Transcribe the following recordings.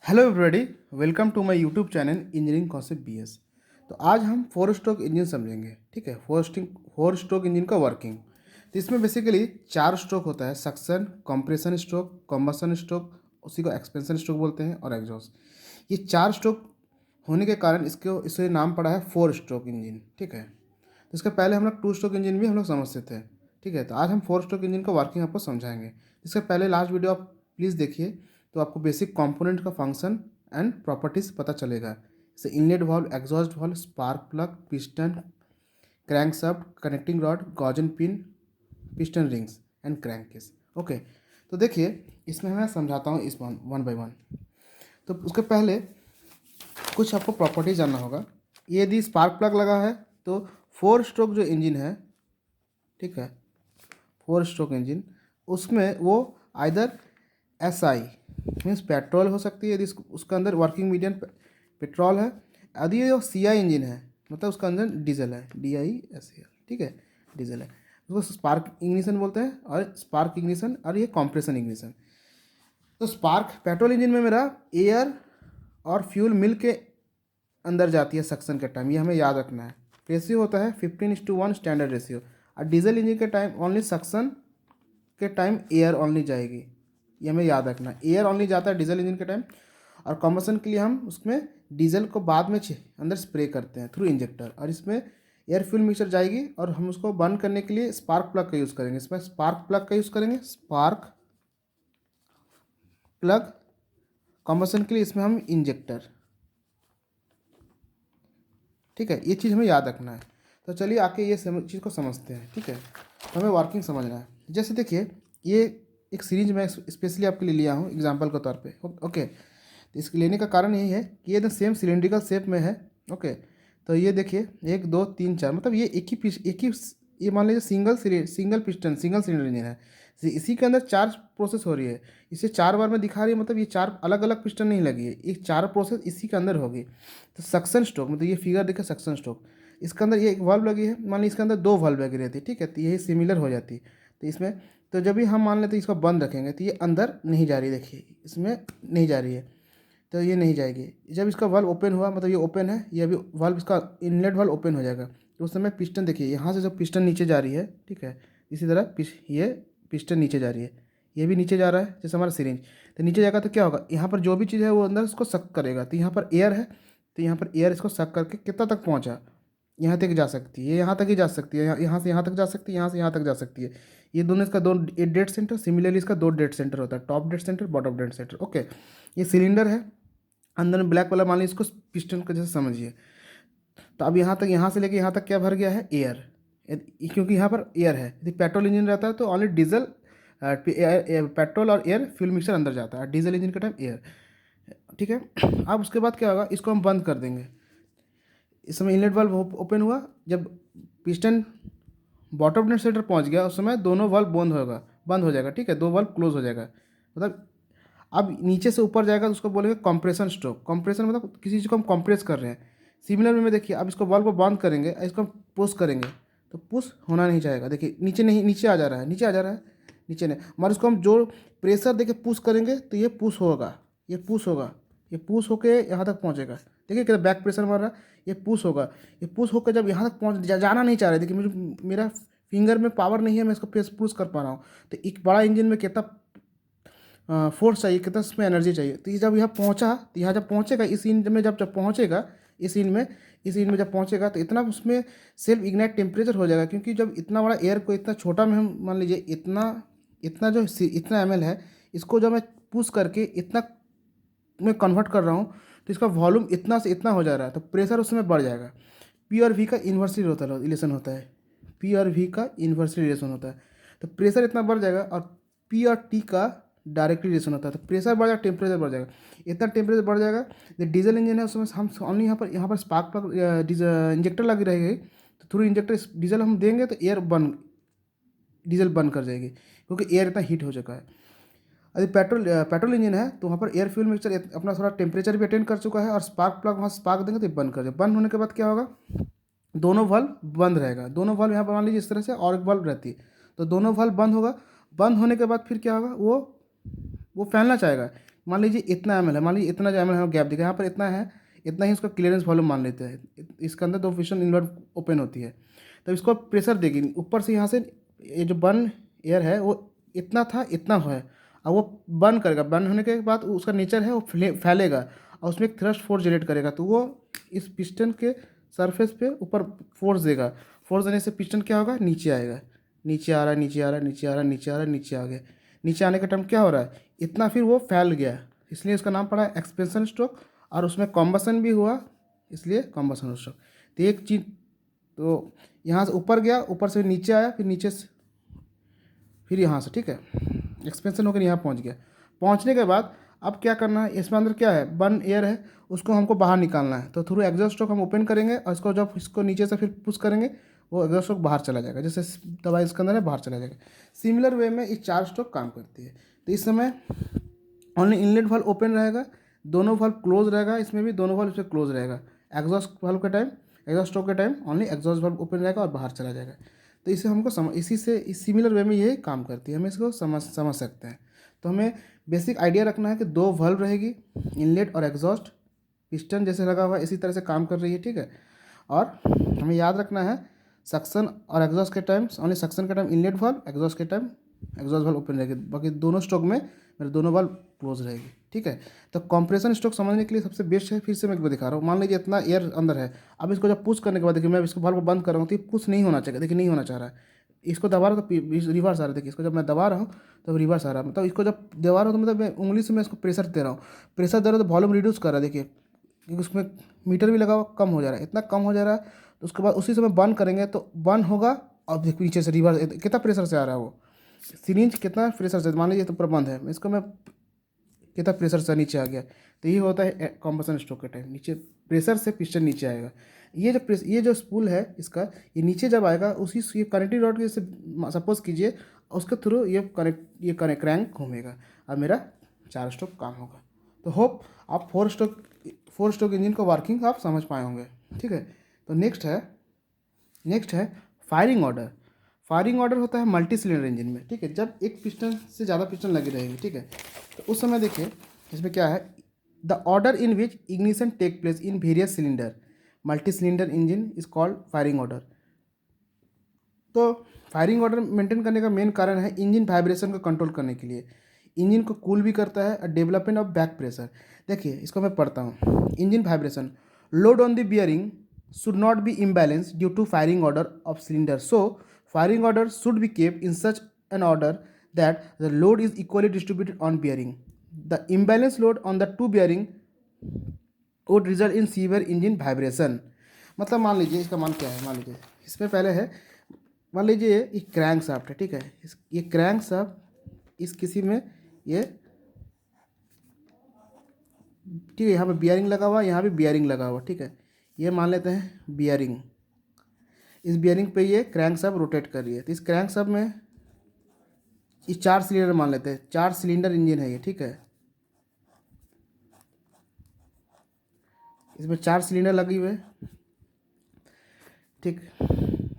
Hello everybody, welcome to my YouTube channel engineering concept BS. तो आज हम four stroke engine समझेंगे। ठीक है, फोर स्ट्रोक इंजन का वर्किंग। तो इसमें बेसिकली चार स्ट्रोक होता है: suction, compression stroke, combustion stroke, उसी को एक्सपेंशन स्ट्रोक बोलते हैं, और एग्जॉस्ट। ये चार स्ट्रोक होने के कारण इसे नाम पड़ा है फोर स्ट्रोक इंजन। ठीक है, तो इसके पहले हम लोग टू स्ट्रोक इंजन भी हम लोग समझते थे। ठीक है, तो आज हम फोर स्ट्रोक इंजन का वर्किंग आपको समझाएंगे। इससे पहले लास्ट वीडियो आप प्लीज़ देखिए, तो आपको बेसिक कंपोनेंट का फंक्शन एंड प्रॉपर्टीज पता चलेगा। जैसे inlet valve, exhaust valve, spark plug, piston, crankshaft, connecting rod, Gaussian pin, piston rings and crank case. Okay, तो देखिए इसमें मैं समझाता हूँ इस वन बाय वन। तो उसके पहले कुछ आपको प्रॉपर्टी जानना होगा। ये यदि स्पार्क प्लग लगा है तो फोर स्ट्रोक जो इंजन है, ठीक है, फोर स्ट्रोक इंजन, उसमें वो either S I means petrol हो सकती है यदि उसका अंदर वर्किंग मीडियम पेट्रोल है। यदि ये सी आई इंजन है मतलब उसका अंदर डीजल है, DISEL। ठीक है, डीजल है, उसको स्पार्क इग्निशन बोलते हैं, और स्पार्क इग्निशन और ये कॉम्प्रेशन इग्निशन। तो स्पार्क पेट्रोल इंजन में मेरा एयर और फ्यूल मिल के अंदर जाती है सक्शन के टाइम, ये हमें याद रखना है। रेशियो होता है 15:1 स्टैंडर्ड रेशियो। और डीजल इंजन के टाइम ओनली सक्शन के टाइम एयर ओनली जाएगी, ये हमें याद रखना है। एयर ओनली जाता है डीजल इंजन के टाइम। और कम्बसन के लिए हम उसमें डीजल को बाद में अंदर स्प्रे करते हैं थ्रू इंजेक्टर, और इसमें एयर फ्यूल मिक्सचर जाएगी और हम उसको बर्न करने के लिए स्पार्क प्लग का यूज़ करेंगे। इसमें स्पार्क प्लग का यूज़ करेंगे, स्पार्क प्लग। कम्बसन के लिए इसमें हम इंजेक्टर। ठीक है, ये चीज़ हमें याद रखना है। तो चलिए आके ये चीज़ को समझते हैं। ठीक है, तो हमें वर्किंग समझना है। जैसे देखिए, ये एक सीरीज मैं स्पेशली आपके लिए लिया हूँ एग्जांपल के तौर पे। ओके, तो इसके लेने का कारण यही है कि ये एकदम सेम सिलेंड्रिकल शेप में है। ओके, तो ये देखिए 1 2 3 4, मतलब ये एक ही ये मान लीजिए single piston single cylinder engine है। इसी के अंदर चार प्रोसेस हो रही है। इसे चार बार में दिखा रही है, मतलब ये चार अलग अलग पिस्टन नहीं लगी है, ये चार प्रोसेस इसी के अंदर होगी। तो सक्शन स्ट्रोक मतलब ये फिगर देखिए, सक्शन स्ट्रोक, इसके अंदर ये एक वाल्व लगी है, मान लीजिए इसके अंदर दो वाल्व लगी रहती है। ठीक है, तो यही सिमिलर हो जाती है। तो इसमें तो जब भी हम मान लेते हैं इसको बंद रखेंगे तो ये अंदर नहीं जा रही, देखिए इसमें नहीं जा रही है, तो ये नहीं जाएगी। जब इसका वाल्व ओपन हुआ मतलब ये ओपन है, ये अभी वाल्व इसका इनलेट वाल्व ओपन हो जाएगा, तो उस समय पिस्टन देखिए यहाँ से जब पिस्टन नीचे जा रही है, ठीक है, इसी तरह ये पिस्टन नीचे जा रही है, ये भी नीचे जा रहा है जैसे हमारा सिरिंज। तो नीचे जाएगा तो क्या होगा, यहाँ पर जो भी चीज़ है वो अंदर इसको सक करेगा। तो यहाँ पर एयर है, तो यहाँ पर एयर इसको सक करके कितना तक पहुँचा, यहाँ तक जा सकती है, ये यहाँ तक ही जा सकती है, यहाँ से यहाँ तक जा सकती है, यहाँ से यहाँ तक जा सकती है। ये दोनों इसका दो डेड सेंटर, सिमिलरली इसका दो डेड सेंटर होता है, top dead centre, bottom dead centre. Okay, ये सिलेंडर है, अंदर में ब्लैक वाला मान लीजिए इसको पिस्टन का जैसे समझिए। तो अब यहाँ तक, यहाँ से लेके यहाँ तक क्या भर गया है, एयर। क्योंकि यहाँ पर एयर है। यदि पेट्रोल इंजन रहता है तो ओनली डीजल, पेट्रोल और एयर फ्यूल मिक्सर अंदर जाता है, डीजल इंजन के टाइम एयर। ठीक है, अब उसके बाद क्या होगा, इसको हम बंद कर देंगे। इस समय इनलेट वाल्व ओपन हुआ, जब पिस्टन बॉटम डेड सेंटर पहुँच गया उस समय दोनों वाल्व बंद हो जाएगा। ठीक है, दो वाल्व क्लोज हो जाएगा। मतलब अब नीचे से ऊपर जाएगा तो उसको बोलेंगे कंप्रेशन स्ट्रोक। कंप्रेशन मतलब किसी चीज़ को हम कंप्रेस कर रहे हैं। सिमिलर में देखिए, अब इसको वाल्व को बंद करेंगे, इसको हम पुश करेंगे तो पुश होना नहीं चाहेगा। देखिए नीचे नहीं, नीचे आ जा रहा है, नीचे आ जा रहा है, नीचे नहीं, मगर इसको हम जो प्रेशर देके पुश करेंगे तो ये पुश होगा, ये पुश होगा, ये पुश होके यहाँ तक पहुँचेगा। देखिए कितना बैक प्रेशर मार रहा है, ये पुश होगा। ये पुश होकर जब यहाँ तक जाना नहीं चाह रहा है, देखिए मेरा फिंगर में पावर नहीं है, मैं इसको पुश कर पा रहा हूँ। तो एक बड़ा इंजन में कितना फोर्स चाहिए, कितना इसमें एनर्जी चाहिए। तो ये जब यहाँ पहुँचा, तो यहाँ जब पहुँचेगा इस इंच में, जब पहुँचेगा इस इंच में जब पहुँचेगा तो इतना उसमें सेल्फ इग्नाइट टेम्परेचर हो जाएगा। क्योंकि जब इतना बड़ा एयर को इतना छोटा में हम मान लीजिए इतना ml है, इसको जब मैं पुश करके इतना में कन्वर्ट कर रहा हूँ तो इसका वॉल्यूम इतना से इतना हो जा रहा है, तो प्रेशर उसमें बढ़ जाएगा। P और V का इन्वर्सली रिलेशन होता है, P और V का इन्वर्सली रिलेशन होता है। तो प्रेशर इतना बढ़ जाएगा, और P और T का डायरेक्टली रिलेशन होता है। तो प्रेशर बढ़ जाएगा, टेम्परेचर बढ़ जाएगा, इतना टेम्परेचर बढ़ जाएगा। जो डीजल इंजन है उसमें हम ओनली यहाँ पर स्पार्क प्लग इंजेक्टर लगी रहेगी, तो थ्रू इंजेक्टर डीजल हम देंगे तो डीजल बंद कर जाएगी, क्योंकि एयर इतना हीट हो चुका है। यदि पेट्रोल इंजन है तो वहाँ पर एयर फ्यूल मिक्सचर अपना थोड़ा टेम्परेचर भी अटेंड कर चुका है, और स्पार्क प्लग वहाँ स्पार्क देंगे तो बंद कर जाए। बंद होने के बाद क्या होगा, दोनों वाल्व बंद रहेगा। दोनों वाल्व यहाँ पर मान लीजिए इस तरह से, और एक वाल्व रहती है, तो दोनों वाल्व बंद होगा। बंद होने के बाद फिर क्या होगा, वो फैलना चाहेगा, मान लीजिए इतना एम है, मान लीजिए इतना जो एम है गैप देखिए यहाँ पर इतना है, इतना ही उसका क्लियरेंस वॉल्यूम मान लेते हैं। इसके अंदर 2 पिस्टन इनवर्ट ओपन होती है, तो इसको प्रेशर देगी ऊपर से, यहाँ से ये जो बर्न एयर है वो इतना था इतना है, और वो बर्न करेगा, बर्न होने के बाद उसका नेचर है वो फैलेगा और उसमें एक थ्रस्ट फोर्स जनरेट करेगा, तो वो इस पिस्टन के सरफेस पे ऊपर फोर्स देगा। फोर्स देने से पिस्टन क्या होगा, नीचे आएगा, नीचे आ रहा है, नीचे आ रहा है, नीचे आ रहा है, नीचे आ रहा है, नीचे आ गया। नीचे आने का टाइम क्या हो रहा है, इतना, फिर वो फैल गया, इसलिए उसका नाम पड़ा एक्सपेंशन स्ट्रोक, और उसमें कॉम्बसन भी हुआ, इसलिए कॉम्बसन स्ट्रोक। तो एक चीज, तो यहाँ से ऊपर गया, ऊपर से नीचे आया, फिर नीचे से फिर यहाँ से, ठीक है, एक्सपेंशन होकर यहाँ पहुँच गया। पहुँचने के बाद अब क्या करना है, इसमें अंदर क्या है, बर्न एयर है, उसको हमको बाहर निकालना है। तो थ्रू एग्जॉस्ट स्ट्रोक हम ओपन करेंगे, और इसको जब इसको नीचे से फिर पुश करेंगे, वो एग्जॉस्ट स्ट्रोक बाहर चला जाएगा, जैसे दवा इसके अंदर है बाहर चला जाएगा। सिमिलर वे में ये 4 स्ट्रोक काम करती है। तो इस समय ओनली इनलेट वाल्व ओपन रहेगा, दोनों वाल्व क्लोज रहेगा, इसमें भी दोनों वाल्व इसमें क्लोज रहेगा। एग्जॉस्ट वाल्व के टाइम, एग्जॉस्ट स्ट्रोक के time only exhaust valve open रहेगा और बाहर चला जाएगा। तो इसे हमको इसी से इस सिमिलर वे में ये काम करती है, हम इसको समझ सकते हैं। तो हमें बेसिक आइडिया रखना है कि 2 वाल्व रहेगी, इनलेट और एग्जॉस्ट, पिस्टन जैसे लगा हुआ है इसी तरह से काम कर रही है, ठीक है। और हमें याद रखना है सक्शन और एग्जॉस्ट के टाइम, ओनली सक्शन के टाइम इनलेट वाल्व, एग्जॉस्ट के टाइम एग्जॉस्ट वाल्व ओपन रहेगी, बाकी दोनों स्ट्रोक में मेरे दोनों वाल्व क्लोज रहेगी, ठीक है। तो कंप्रेशन स्ट्रोक समझने के लिए सबसे बेस्ट है, फिर से मैं एक बार दिखा रहा हूँ। मान लीजिए इतना एयर अंदर है, अब इसको जब पुश करने के बाद देखिए मैं इसको वाल्व को बंद कर रहा हूँ, तो ये पुश नहीं होना चाहिए, देखिए नहीं होना चाह रहा है। इसको दबा रहा तो रिवर्स आ रहा है, देखिए इसको जब मैं दबा रहा हूँ तो रिवर्स आ रहा है, मतलब इसको जब दबा रहा हूँ तो मतलब मैं उंगली से मैं इसको प्रेशर दे रहा हूँ, प्रेशर दे रहा हूँ तो वॉल्यूम रिड्यूस कर रहा है, देखिए क्योंकि उसमें मीटर भी लगा हुआ, कम हो जा रहा है, इतना कम हो जा रहा है। तो उसके बाद उसी समय बंद करेंगे तो बंद होगा, और देखिए नीचे से रिवर्स कितना प्रेशर से आ रहा है, वो सिरिंज कितना प्रेशर से, मान लीजिए तो पूरा बंद है, इसको मैं कितना प्रेशर से नीचे आ गया। तो ये होता है कॉम्प्रेशन स्ट्रोक के टाइम, नीचे प्रेशर से पिस्टन नीचे आएगा। ये जो स्पूल है इसका, ये नीचे जब आएगा उसी ये कनेक्टिंग रॉड के, सपोज कीजिए उसके थ्रू ये क्रैंक घूमेगा, अब मेरा 4 स्ट्रोक काम होगा। तो होप आप 4 स्ट्रोक इंजन को वर्किंग आप समझ पाए होंगे, ठीक है। तो नेक्स्ट है फायरिंग ऑर्डर। फायरिंग ऑर्डर होता है मल्टी सिलेंडर इंजन में, ठीक है, जब एक पिस्टन से ज़्यादा पिस्टन लगी रहेगी, ठीक है। तो उस समय देखिए इसमें क्या है, the order in which ignition take place in various cylinder, multi cylinder engine is called firing order. तो फायरिंग ऑर्डर मेंटेन करने का मेन कारण है इंजन वाइब्रेशन को कंट्रोल करने के लिए, इंजन को कूल भी करता है और डेवलपमेंट ऑफ बैक प्रेशर। देखिए इसको मैं पढ़ता हूँ, engine vibration, load on the bearing should not be imbalanced due to firing order of cylinder. So, firing order should be kept in such an order that the load is equally distributed on bearing. The imbalanced load on the two bearing would result in severe engine vibration. मतलब मान लीजिए इसका मान क्या है, मान लीजिए इसमें पहले है, मान लीजिए ये क्रैंक शाफ्ट है, ठीक है, ये क्रैंक शाफ्ट इस किसी में ये, ठीक है, यहाँ पे बियरिंग लगा हुआ, यहाँ भी बियरिंग लगा हुआ, ठीक है, ये मान लेते हैं बियरिंग, इस बियरिंग पे ये क्रैंक शाफ्ट रोटेट कर रही है। तो इस क्रैंक शाफ्ट में ये 4 सिलेंडर मान लेते हैं, 4 सिलेंडर इंजन है ये, ठीक है, इसमें 4 सिलेंडर लगी हुए, ठीक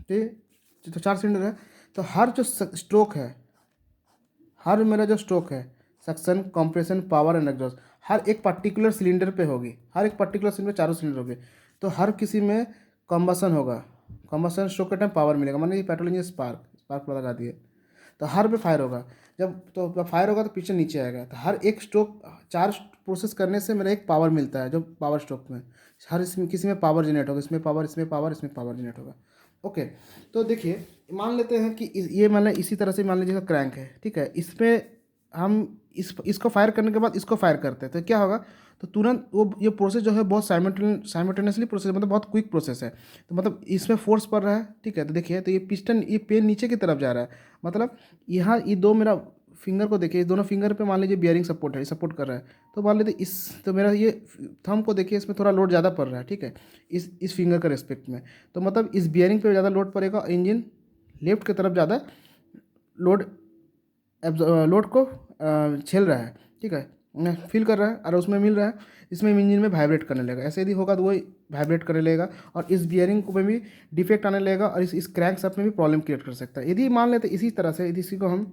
ठीक, तो 4 सिलेंडर है। तो हर जो स्ट्रोक है, हर मेरा जो स्ट्रोक है, suction, compression, power and exhaust, हर एक पर्टिकुलर सिलेंडर पे होगी, हर एक पर्टिकुलर सिलेंडर में 4 सिलेंडर होंगे। तो हर किसी में कम्बसन होगा, कम्बसन स्ट्रोक के टाइम पावर मिलेगा, मान लीजिए पेट्रोल इंजन स्पार्क लगा दिए तो हर पे फायर होगा, जब फायर होगा तो पीछे नीचे आएगा। तो हर एक स्ट्रोक 4 प्रोसेस करने से मेरा एक पावर मिलता है, जो पावर स्ट्रोक में हर इसमें किसी में पावर जनरेट होगा, इसमें पावर, इसमें पावर, इसमें पावर जनरेट होगा। ओके, तो देखिए मान लेते हैं कि ये मान लें इसी तरह से, मान लीजिए क्रैंक है, ठीक है, इसमें हम इसको फायर करने के बाद इसको फायर करते हैं तो क्या होगा, तो तुरंत वो ये प्रोसेस जो है बहुत साइमल्टेनियसली प्रोसेस, मतलब बहुत क्विक प्रोसेस है, तो मतलब इसमें फोर्स पड़ रहा है, ठीक है। तो देखिए तो ये पिस्टन, ये पेन नीचे की तरफ जा रहा है, मतलब यहाँ ये दो मेरा फिंगर को देखिए, दोनों फिंगर पे मान लीजिए बियरिंग सपोर्ट है, सपोर्ट कर रहा है, तो मान लीजिए तो मेरा ये थंब को देखिए, इसमें थोड़ा लोड ज़्यादा पड़ रहा है, ठीक है, इस फिंगर के रिस्पेक्ट में, तो मतलब इस बियरिंग पे ज़्यादा लोड पड़ेगा, इंजन लेफ्ट की तरफ ज़्यादा लोड को झेल रहा है, ठीक है, फील कर रहा है, और उसमें मिल रहा है, इसमें इंजन में वाइब्रेट करने लगेगा, ऐसे यदि होगा तो वही वाइब्रेट करने लगेगा, और इस बियरिंग को में भी डिफेक्ट आने लगेगा, और इस क्रैंक शाफ्ट में भी प्रॉब्लम क्रिएट कर सकता है। यदि मान लेते इसी तरह से, यदि इसी को हम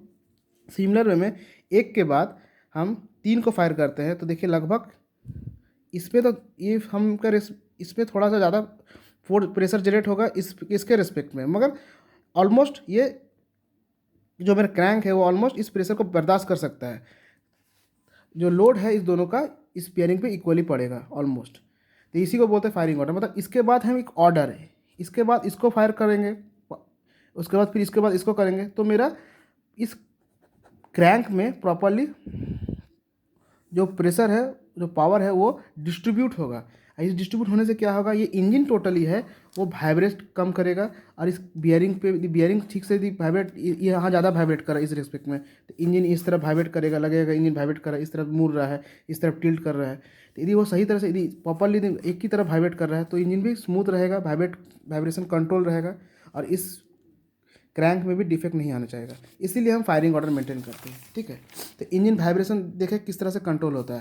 सिमिलर वे में एक के बाद हम 3 को फायर करते हैं तो देखिए लगभग इस पे तो ये हम कर इस पे थोड़ा सा ज़्यादा फोर्स प्रेशर जनरेट होगा इसके रिस्पेक्ट में, मगर ऑलमोस्ट ये जो मेरा क्रैंक है वो ऑलमोस्ट इस प्रेशर को बर्दाश्त कर सकता है। जो लोड है इस दोनों का इस बियरिंग पे इक्वली पड़ेगा ऑलमोस्ट। तो इसी को बोलते हैं फायरिंग ऑर्डर। मतलब इसके बाद हम एक ऑर्डर है, इसके बाद इसको फायर करेंगे, उसके बाद फिर इसके बाद इसको करेंगे, तो मेरा इस क्रैंक में प्रॉपरली जो प्रेशर है, जो पावर है वो डिस्ट्रीब्यूट होगा। इस डिस्ट्रीब्यूट होने से क्या होगा, ये इंजन टोटली है वो वाइब्रेट कम करेगा, और इस बियरिंग पे बियरिंग ठीक से यदि वाइब्रेट यहाँ ज़्यादा वाइब्रेट कर रहा है इस रिस्पेक्ट में, तो इंजन इस तरफ वाइब्रेट करेगा, लगेगा इंजन वाइब्रेट कर रहा है, इस तरफ मुड़ रहा है, इस तरफ टिल्ट कर रहा है। तो यदि वो सही तरह से यदि प्रॉपरली एक ही तरफ वाइब्रेट कर रहा है तो इंजन भी स्मूथ रहेगा, वाइब्रेशन कंट्रोल रहेगा, और इस क्रैंक में भी डिफेक्ट नहीं आना चाहिए। इसीलिए हम फायरिंग ऑर्डर मेंटेन करते हैं, ठीक है। तो इंजन वाइब्रेशन देखें किस तरह से कंट्रोल होता है।